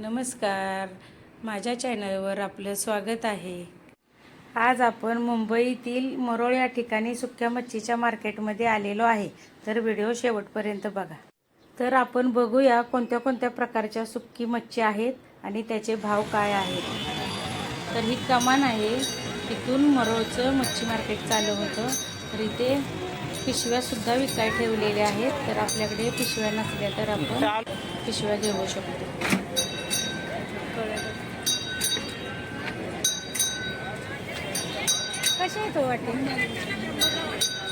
नमस्कार, माझ्या चॅनलवर आपलं स्वागत आहे। आज आपण मुंबईतील मरोळ या ठिकाणी सुक्या मच्छीच्या मार्केटमध्ये आलेलो आहे, तर व्हिडिओ शेवटपर्यंत बघा। तर आपण बघूया कोणत्या कोणत्या प्रकारच्या सुक्की मच्छी आहेत आणि त्याचे भाव काय आहेत। तर ही कमान आहे, इथून मरोळचं मच्छी मार्केट चालू होतं। तर इथे पिशव्या सुद्धा विकाय ठेवलेल्या आहेत, तर आपल्याकडे पिशव्या नसल्या तर आपण पिशव्या घेऊ शकतो। कसे आहे तो वाटे?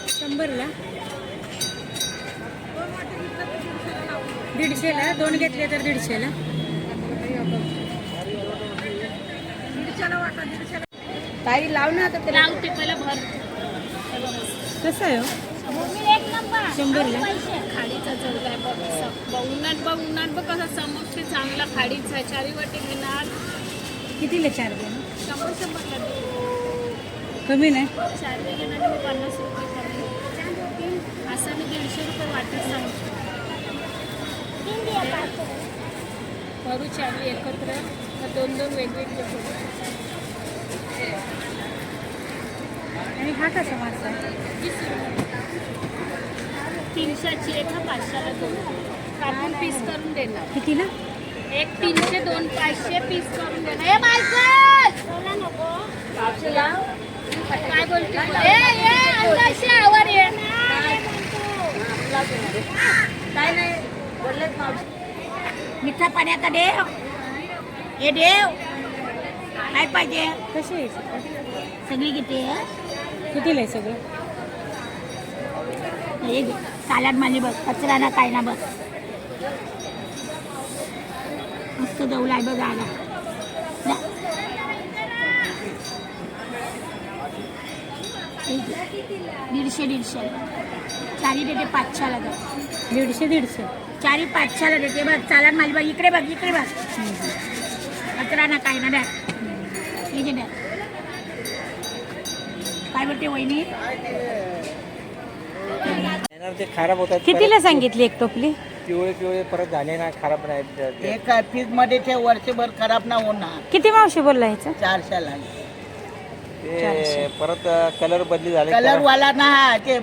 100ला, 150ला, दोन घेतले तर 150ला। ताई लाव ना आता, लावते पहिला भर। कसं आहे? 100ला खाडीचा चल काय बघ, उन्हात बघ कसा समोर चांगला खाडीचा चारी वाटे घेणार। कितीला 4 दे? 100 कमी नाही? 4 घेणार मी 50 रुपये कमी, असं मी 150 रुपये वाटत सांगतो। करू चावी एकत्र तर 2-2 वेगवेगळे करू। आणि हा कसा मासा? 300ची एक, 500ला 2 कापून पीस करून देणार। कितीला? एक 300, 2 500 पीस करून देणार। ए मालक नको काय बोलते? अंदाजे आवर ये काय नाही बोललेत मावशी। मिठा पाण्याचा देव, हे देव काय पाहिजे? कशी आहे सगळी किती आहे? कितीला आहे सगळं? हे सालाड माझी बस, कचरा ना काय ना बस, मस्त जवळ आहे बघ आला। 150 चारी देते 500ला दे। 150 चारी 500ला देते बघ, सालाड माझी बघ, इकडे बघ इकडे बघ, कचरा ना काय ना द्या, ठीक द्या। काय बोलते वहिनी? ते खराब होतात। कितीला सांगितली एक टोपली? पिवळे परत झाले ना, खराब नाही। हे काय फ्रीज मध्ये ठेव, वर्षभर खराब ना होणार। किती मावशी बोलला ह्याचं? 400ला ते परत कलर बदली झाले, कलर वाला ना, ते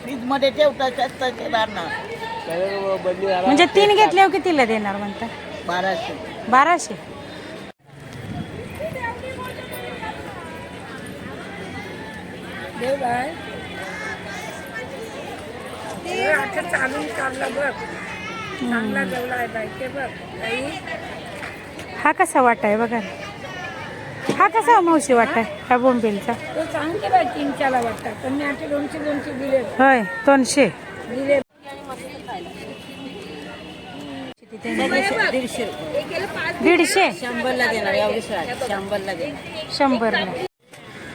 फ्रीज मध्ये ठेव तसेच तसे राहणार। कलर बदली झाला म्हणजे 3 घेतल्यावर कितीला देणार म्हणता? 1200 1200। चालून काढला बघ, चांगला जेवला आहे बाई, ते बघ हा कसा वाटा आहे बघा? हा कसा मावशी वाटा आहे हा बोंबिलचा? तो सांगते बाई 300ला वाटतं, पण मी आता 200 दिले होय, 200 दिले। 150 100ला देणार, एवढी 100ला देणार। 100ला।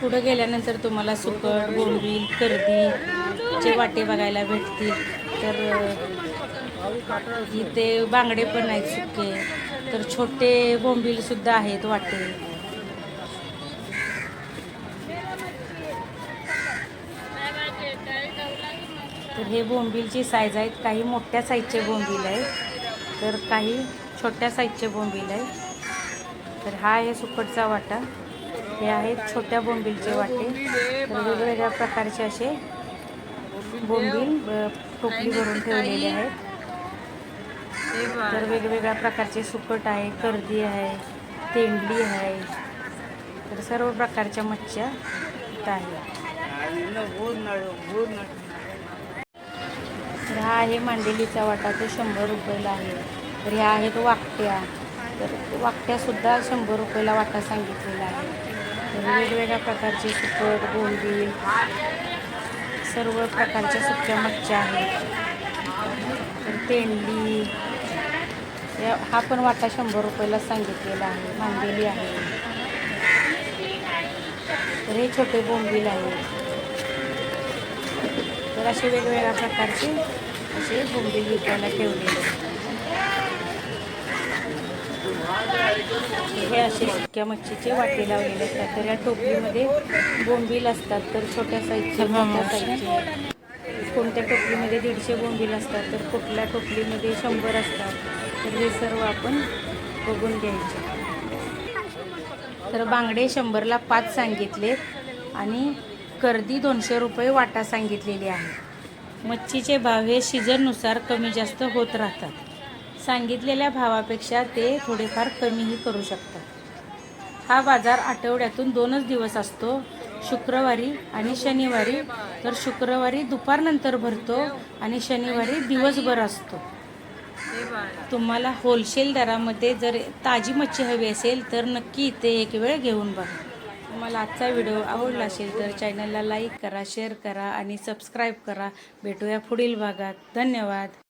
पुढे गेल्यानंतर तुम्हाला सुकट, बोंबील, कर्दी चे वाटे बघायला भेटतील। तर इथे बांगडे पण आहेत सुके, तर छोटे बोंबील सुद्धा आहेत वाटे। तर हे बोंबीलची साईज आहेत, काही मोठ्या साईजचे बोंबील आहेत, तर काही छोट्या साईजचे बोंबील आहेत। तर हा आहे सुकटचा वाटा, हे आहेत छोट्या बोंबीलचे वाटे। तर वेगवेगळ्या प्रकारचे असे बोंबील टोपली भरून ठेवलेले आहेत। तर वेगवेगळ्या प्रकारचे सुकट आहे, कर्दी आहे, तेंडली आहे, तर सर्व प्रकारच्या मच्छ्या इथं आहेत। तर हा आहे मांडेलीचा वाटा, तो 100 रुपयाला आहे। तर ह्या आहेत वाकट्या, तर वाकट्यासुद्धा 100 रुपयाला वाटा सांगितलेला आहे। तर वेगवेगळ्या प्रकारचे सुकट, बोंबील, सर्व प्रकारच्या सुक्या मच्छ्या आहेत। तर तेंडली, हा पण वाटा 100 रुपयाला सांगितलेला आहे। मांदेली आहे, तर हे छोटे बोंबील आहेत। तर असे वेगवेगळ्या प्रकारचे असे बोंबील विकायला ठेवलेले आहेत। हे असे सुक्या मच्छीचे वाटे लावलेले असतात। तर या टोपलीमध्ये बोंबील असतात, तर छोट्या साईजचे, मोठ्या साईजचे, कोणत्या टोपलीमध्ये 150 बोंबील असतात, तर कुठल्या टोपलीमध्ये 100 असतात। तर हे सर्व आपण बघून घ्यायचे. तर बांगडे 100ला 5 सांगितलेत आणि कर्दी 200 रुपये वाटा सांगितलेली आहे. मच्छीचे भाव हे सीझननुसार कमी जास्त होत राहतात. सांगितलेल्या भावापेक्षा ते थोडेफार कमीही करू शकतात. हा बाजार आठवड्यातून 2च दिवस असतो, शुक्रवारी आणि शनिवारी. तर शुक्रवारी दुपारनंतर भरतो आणि शनिवारी दिवसभर असतो. तुम्हाला होलसेल दरामध्ये जर ताजी मच्छी हवी असेल तर नक्की इथे एक वेळ घेऊन बघा. तुम्हाला आजचा व्हिडिओ आवडला असेल तर चॅनलला लाईक करा, शेअर करा आणि सबस्क्राईब करा. भेटूया पुढील भागात. धन्यवाद.